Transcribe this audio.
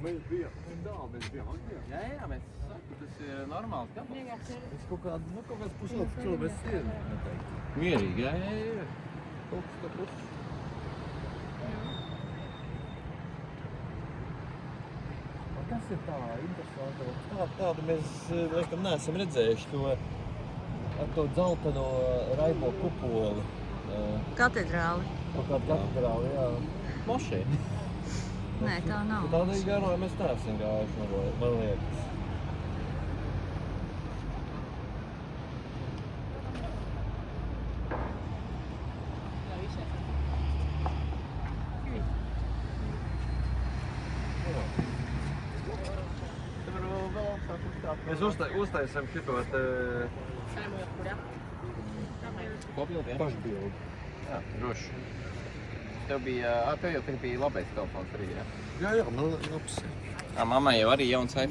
Mēs bijām agrāk. Jā, mēs saku, tas ir normāls gabals. Es kaut kāds pusotrs kilometrs ir. Mierīgi, jā. Kaut kas tā puses. Kas ir tā interesanti? Tādu mēs laikam neesam redzējuši to ar to dzelteno raibo kupoli. Katedrāli. Kaut kādu katedrāli, jā. Mašīna. Nē, tā nav. Tādā garā mēs neesam gājuši, man liekas. Mēs uztaisam šito Kopildi, jā? pašbildi. Jā, droši. Tev bija, tev jau bija labais telefons arī, jā? Jā, man labs. Mammai jau arī jauns iPhone.